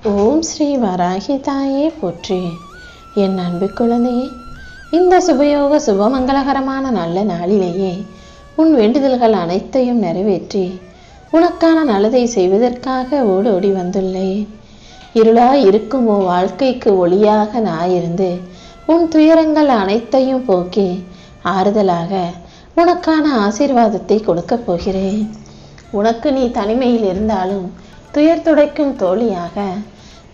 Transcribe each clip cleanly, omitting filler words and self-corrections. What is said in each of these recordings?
ஓம் ஸ்ரீ வராகி தாயே போற்றி. என் அன்பு குழந்தையே, இந்த சுபயோக சுபமங்களகரமான நல்ல நாளிலேயே உன் வேண்டுதல்கள் அனைத்தையும் நிறைவேற்றி உனக்கான நல்லதை செய்வதற்காக ஓடோடி வந்துள்ளேன். இருளாய் இருக்கும் உன் வாழ்க்கைக்கு ஒளியாக நான் இருந்து உன் துயரங்கள் அனைத்தையும் போக்கி ஆறுதலாக உனக்கான ஆசீர்வாதத்தை கொடுக்கப் போகிறேன். உனக்கு நீ தனிமையில் இருந்தாலும் துயர் துடைக்கும் தோழியாக,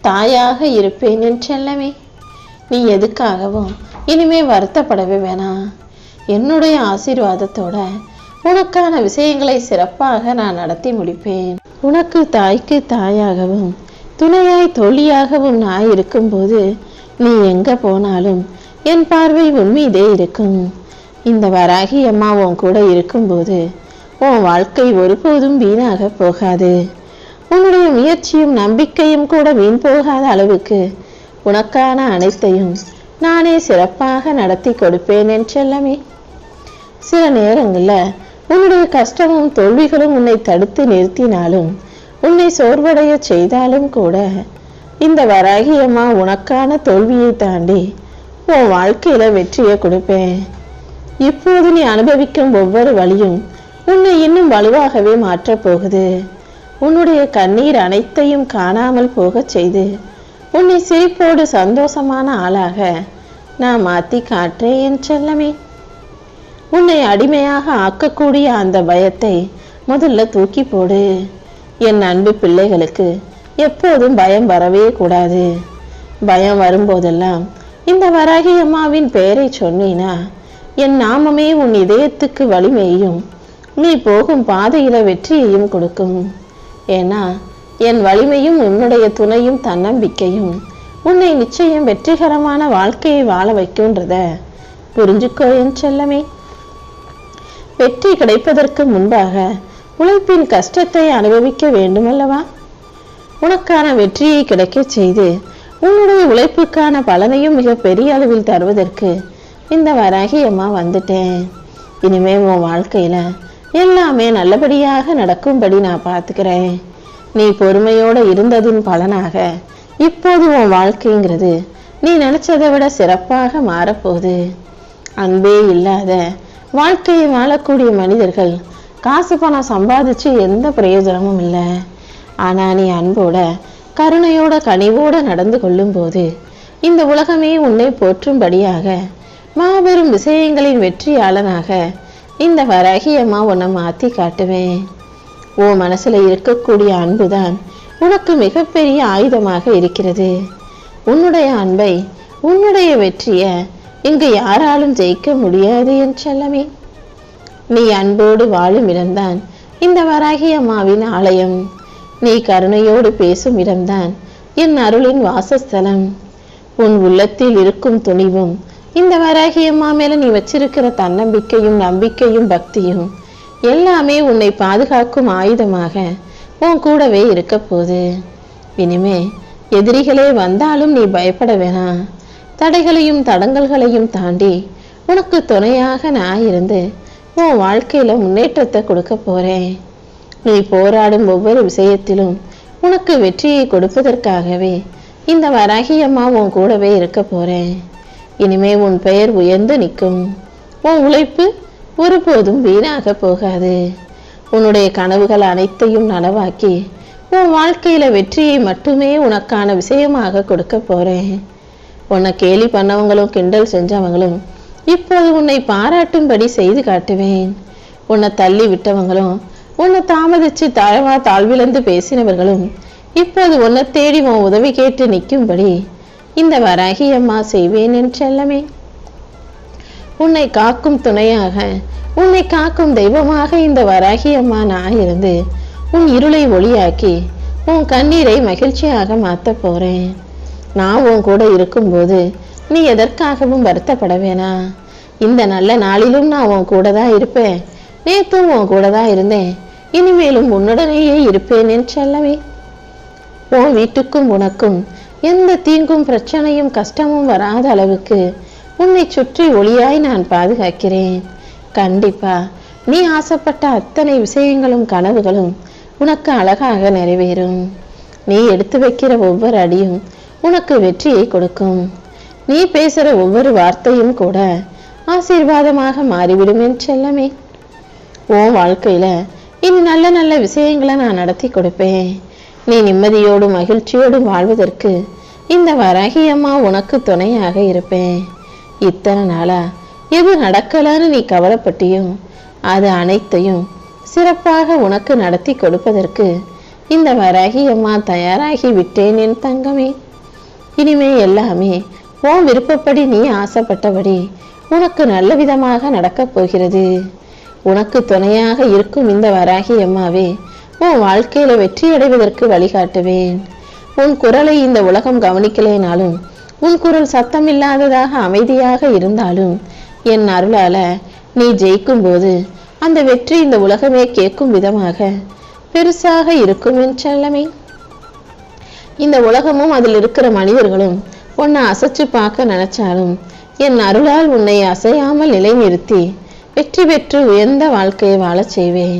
தாயாக இருப்பேன் என் செல்லமே. நீ எதுக்காகவும் இனிமே வருத்தப்படவே வேணாம். என்னுடைய ஆசீர்வாதத்தோட உனக்கான விஷயங்களை சிறப்பாக நான் நடத்தி முடிப்பேன். உனக்கு தாய்க்கு தாயாகவும் துணையாய் தோழியாகவும் நான் இருக்கும்போது நீ எங்க போனாலும் என் பார்வை உன் மீதே இருக்கும். இந்த வராகி அம்மா உன் கூட இருக்கும்போது உன் வாழ்க்கை ஒருபோதும் வீணாக போகாது. உன்னுடைய முயற்சியும் நம்பிக்கையும் கூட வீண் போகாத அளவுக்கு உனக்கான அனைத்தையும் நானே சிறப்பாக நடத்தி கொடுப்பேன் என் செல்லமே. சில நேரங்களில் உன்னுடைய கஷ்டமும் தோல்விகளும் உன்னை தடுத்து நிறுத்தினாலும், உன்னை சோர்வடைய செய்தாலும் கூட இந்த வராகி அம்மா உனக்கான தோல்வியை தாண்டி உன் வாழ்க்கையில வெற்றியை கொடுப்பேன். இப்போது நீ அனுபவிக்கும் ஒவ்வொரு வழியும் உன்னை இன்னும் வலுவாகவே மாற்றப் போகுது. உன்னுடைய கண்ணீர் அனைத்தையும் காணாமல் போக செய்து உன்னை சிரிப்போடு சந்தோஷமான ஆளாக நான் மாற்றி காட்டுறேன் என் செல்லமே. உன்னை அடிமையாக ஆக்கக்கூடிய அந்த பயத்தை முதல்ல தூக்கி போடு. என் அன்பு பிள்ளைகளுக்கு எப்போதும் பயம் வரவே கூடாது. பயம் வரும்போதெல்லாம் இந்த வராகி அம்மாவின் பெயரை சொன்னீனா என் நாமமே உன் இதயத்துக்கு வலிமையையும் நீ போகும் பாதையில வெற்றியையும் கொடுக்கும். ஏன்னா என் வலிமையும் உன்னுடைய துணையும் தன்னம்பிக்கையும் உன்னை நிச்சயம் வெற்றிகரமான வாழ்க்கையை வாழ வைக்கும்ன்றத புரிஞ்சுக்கோ என் செல்லமே. வெற்றி கிடைப்பதற்கு முன்பாக உழைப்பின் கஷ்டத்தை அனுபவிக்க வேண்டும் அல்லவா? உனக்கான வெற்றியை கிடைக்க செய்து உன்னுடைய உழைப்புக்கான பலனையும் மிக பெரிய அளவில் தருவதற்கு இந்த வராகி அம்மா வந்துட்டேன். இனிமே உன் வாழ்க்கையில எல்லாமே நல்லபடியாக நடக்கும்படி நான் பார்த்துக்கிறேன். நீ பொறுமையோடு இருந்ததின் பலனாக இப்போது உன் வாழ்க்கைங்கிறது நீ நினைச்சதை விட சிறப்பாக மாறப்போகுது. அன்பே இல்லாத வாழ்க்கையை வாழக்கூடிய மனிதர்கள் காசு பணம் சம்பாதிச்சு எந்த பிரயோஜனமும் இல்லை. ஆனா நீ அன்போட கருணையோட கனிவோட நடந்து கொள்ளும் போது இந்த உலகமே உன்னை போற்றும்படியாக மாபெரும் விஷயங்களின் வெற்றியாளனாக இந்த வராகி அம்மா உன்னை மாற்றி காட்டுவேன். ஓ மனசுல இருக்கக்கூடிய அன்புதான் உனக்கு மிகப்பெரிய ஆயுதமாக இருக்கிறது. உன்னுடைய அன்பை, உன்னுடைய வெற்றியை இங்கு யாராலும் ஜெயிக்க முடியாது என் செல்லமே. நீ அன்போடு வாழும் இடம்தான் இந்த வராகி அம்மாவின் ஆலயம். நீ கருணையோடு பேசும் இடம்தான் என் அருளின் வாசஸ்தலம். உன் உள்ளத்தில் இருக்கும் துணிவும் இந்த வராகி அம்மா மேல நீ வச்சிருக்கிற தன்னம்பிக்கையும் நம்பிக்கையும் பக்தியும் எல்லாமே உன்னை பாதுகாக்கும் ஆயுதமாக உன் கூடவே இருக்க போகுது. இனிமே எதிரிகளே வந்தாலும் நீ பயப்பட வேணாம். தடைகளையும் தடங்கல்களையும் தாண்டி உனக்கு துணையாக நான் இருந்து உன் வாழ்க்கையில முன்னேற்றத்தை கொடுக்க போறேன். நீ போராடும் ஒவ்வொரு விஷயத்திலும் உனக்கு வெற்றியை கொடுப்பதற்காகவே இந்த வராகி அம்மா உன் கூடவே இருக்க போறேன். இனிமே உன் பெயர் உயர்ந்து நிற்கும். உன் உழைப்பு ஒருபோதும் வீணாக போகாது. உன்னுடைய கனவுகள் அனைத்தையும் நனவாக்கி உன் வாழ்க்கையில வெற்றியை மட்டுமே உனக்கான விஷயமாக கொடுக்க போறேன். உன்னை கேலி பண்ணவங்களும் கிண்டல் செஞ்சவங்களும் இப்போது உன்னை பாராட்டும்படி செய்து காட்டுவேன். உன்னை தள்ளி விட்டவங்களும் உன்னை தாமதிச்சு தாழ்விழந்து பேசினவர்களும் இப்போது உன்னை தேடி உன் உதவி கேட்டு நிற்கும்படி இந்த வராகி அம்மா செய்வேன் என் செல்லமே. உன்னை காக்கும் துணையாக, உன்னை காக்கும் தெய்வமாக இந்த வராகி அம்மா நான் இருந்து உன் இருளை ஒளியாக்கி உன் கண்ணீரை மகிழ்ச்சியாக மாற்ற போறேன். நான் உன் கூட இருக்கும்போது நீ எதற்காகவும் வருத்தப்பட வேணாம். இந்த நல்ல நாளிலும் நான் உன் கூட தான் இருப்பேன். நேற்றும் உன் கூட தான் இருந்தேன். இனிமேலும் உன்னுடனேயே இருப்பேன் என் செல்லமே. உன் வீட்டுக்கும் உனக்கும் எந்த தீங்கும் பிரச்சனையும் கஷ்டமும் வராத அளவுக்கு உன்னை சுற்றி ஒளியாய் நான் பாதுகாக்கிறேன். கண்டிப்பா நீ ஆசைப்பட்ட அத்தனை விஷயங்களும் கனவுகளும் உனக்கு அழகாக நிறைவேறும். நீ எடுத்து வைக்கிற ஒவ்வொரு அடியும் உனக்கு வெற்றியை கொடுக்கும். நீ பேசுற ஒவ்வொரு வார்த்தையும் கூட ஆசீர்வாதமாக மாறிவிடும் என் செல்லமே. உன் வாழ்க்கையில இனி நல்ல நல்ல விஷயங்களை நான் நடத்தி கொடுப்பேன். நீ நிம்மதியோடும் மகிழ்ச்சியோடும் வாழ்வதற்கு இந்த வராகி அம்மா உனக்கு துணையாக இருப்பேன். இத்தனை நாளா எது நடக்கலன்னு நீ கவலைப்பட்டியோ அது அனைத்தையும் சிறப்பாக உனக்கு நடத்தி கொடுப்பதற்கு இந்த வராகி அம்மா தயாராகி விட்டேன் என் தங்கமே. இனிமே எல்லாமே உன் விருப்பப்படி நீ ஆசைப்பட்டபடி உனக்கு நல்ல விதமாக நடக்கப் போகிறது. உனக்கு துணையாக இருக்கும் இந்த வராகி அம்மாவே உன் வாழ்க்கையில வெற்றி அடைவதற்கு வழிகாட்டுவேன். உன் குரலை இந்த உலகம் கவனிக்கலைனாலும், உன் குரல் சத்தம் இல்லாததாக அமைதியாக இருந்தாலும், என் அருளால நீ ஜெயிக்கும் போது அந்த வெற்றி இந்த உலகமே கேட்கும் விதமாக பெருசாக இருக்கும் என் செல்லமே. இந்த உலகமும் அதில் இருக்கிற மனிதர்களும் உன்னை அசைச்சு பார்க்க நினைச்சாலும் என் அருளால் உன்னை அசையாமல் நிலைநிறுத்தி வெற்றி பெற்று உயர்ந்த வாழ்க்கையை வாழச் செய்வேன்.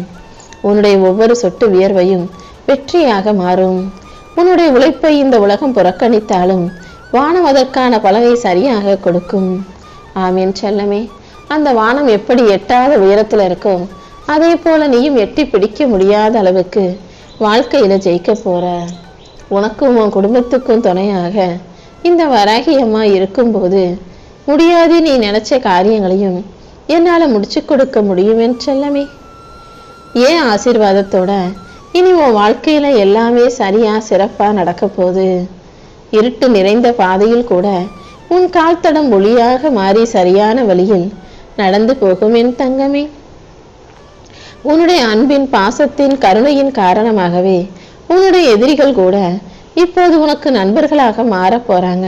உன்னுடைய ஒவ்வொரு சொட்டு வியர்வையும் வெற்றியாக மாறும். உன்னுடைய உழைப்பை இந்த உலகம் புறக்கணித்தாலும் வானம் அதற்கான பலனை சரியாக கொடுக்கும். ஆமேன் செல்லமே. அந்த வானம் எப்படி எட்டாத உயரத்துல இருக்கோ அதே போல நீயும் எட்டி பிடிக்க முடியாத அளவுக்கு வாழ்க்கையில ஜெயிக்க போற. உனக்கும் உன் குடும்பத்துக்கும் துணையாக இந்த வராகி அம்மா இருக்கும்போது முடியாது நீ நினைச்ச காரியங்களையும் என்னால முடிச்சு கொடுக்க முடியும் என் செல்லமே. ஏன் ஆசீர்வாதத்தோட இனி உன் வாழ்க்கையில எல்லாமே சரியா சிறப்பா நடக்க போகுது. இருட்டு நிறைந்த பாதையில் கூட உன் கால் தடம் ஒளியாக மாறி சரியான வழியில் நடந்து போகும் என் தங்கமே. உன்னுடைய அன்பின் பாசத்தின் கருணையின் காரணமாகவே உன்னுடைய எதிரிகள் கூட இப்போது உனக்கு நண்பர்களாக மாற போறாங்க.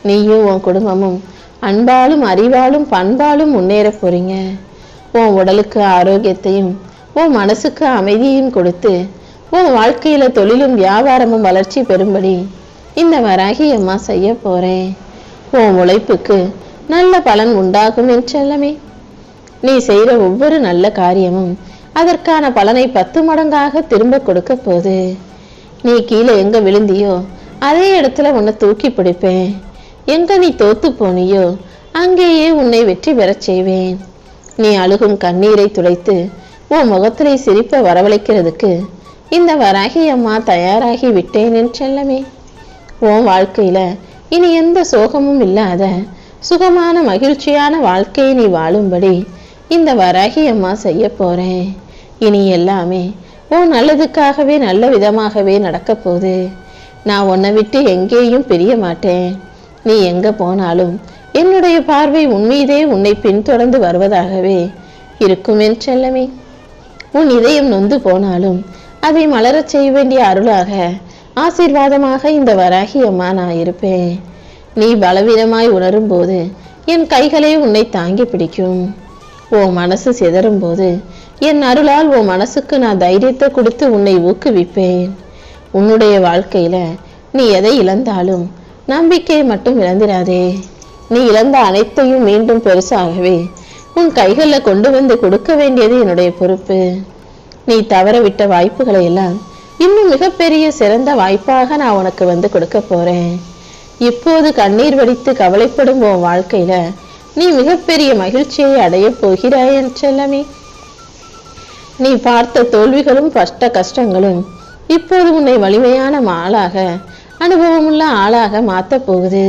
நீயும் உன் குடும்பமும் அன்பாலும் அறிவாலும் பண்பாலும் முன்னேற போறீங்க. உன் உடலுக்கு ஆரோக்கியத்தையும் உன் மனசுக்கு அமைதியையும் கொடுத்து உன் வாழ்க்கையில தொழிலும் வியாபாரமும் வளர்ச்சி பெறும்படி இந்த வராகி அம்மா செய்ய போறேன். உன் உழைப்புக்கு நல்ல பலன் உண்டாகும் என் செல்லமே. நீ செய்யற ஒவ்வொரு நல்ல காரியமும் அதற்கான பலனை 10 மடங்காக திரும்ப கொடுக்க போகுது. நீ கீழே எங்க விழுந்தியோ அதே இடத்துல உன்னை தூக்கி பிடிப்பேன். எங்க நீ தோத்து போனியோ அங்கேயே உன்னை வெற்றி பெறச் செய்வேன். நீ அழுகும் கண்ணீரை துடைத்து உன் முகத்திலே சிரிப்ப வரவழைக்கிறதுக்கு இந்த வராகி அம்மா தயாராகி விட்டேன் என் செல்லமே. உன் வாழ்க்கையில இனி எந்த சோகமும் இல்லாத சுகமான மகிழ்ச்சியான வாழ்க்கையை நீ வாழும்படி இந்த வராகி அம்மா செய்ய போறேன். இனி எல்லாமே உன் நல்லதுக்காகவே நல்ல விதமாகவே நடக்க போகுது. நான் உன்னை விட்டு எங்கேயும் பிரிய மாட்டேன். நீ எங்க போனாலும் என்னுடைய பார்வை உன்மீதே உன்னை பின்தொடர்ந்து வருவதாகவே இருக்கும் என் செல்லமே. உன் இதயம் நொந்து போனாலும் அதை மலரச் செய்ய வேண்டிய அருளாக ஆசீர்வாதமாக இந்த வராகி அம்மா நான் இருப்பேன். நீ பலவீனமாய் உணரும் போது என் கைகளே உன்னை தாங்கி பிடிக்கும். உன் மனசு சிதறும் போது என் அருளால் உன் மனசுக்கு நான் தைரியத்தை கொடுத்து உன்னை ஊக்குவிப்பேன். உன்னுடைய வாழ்க்கையில நீ எதை இழந்தாலும் நம்பிக்கையை மட்டும் இழந்திராதே. நீ இழந்த அனைத்தையும் மீண்டும் பெருசாகவே உன் கைகளில் கொண்டு வந்து கொடுக்க வேண்டியது என்னுடைய பொறுப்பு. நீ தவற விட்ட வாய்ப்புகளை எல்லாம் இன்னும் மிகப்பெரிய சிறந்த வாய்ப்பாக நான் உனக்கு வந்து கொடுக்க போறேன். இப்போது கண்ணீர் வடித்து கவலைப்படும் உன் வாழ்க்கையில நீ மிகப்பெரிய மகிழ்ச்சியை அடைய போகிறாய் என் செல்லமே. நீ பார்த்த தோல்விகளும் கஷ்டங்களும் இப்போது உன்னை வலிமையான ஆளாக அனுபவமுள்ள ஆளாக மாத்த போகுது.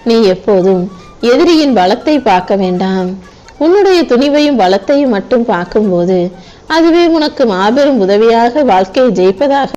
நீ எப்போதும் எதிரியின் பலத்தை பார்க்க வேண்டாம். உன்னுடைய துணிவையும் பலத்தையும் மட்டும் பார்க்கும்போது அதுவே உனக்கு மாபெரும் உதவியாக வாழ்க்கையை ஜெயிப்பதாக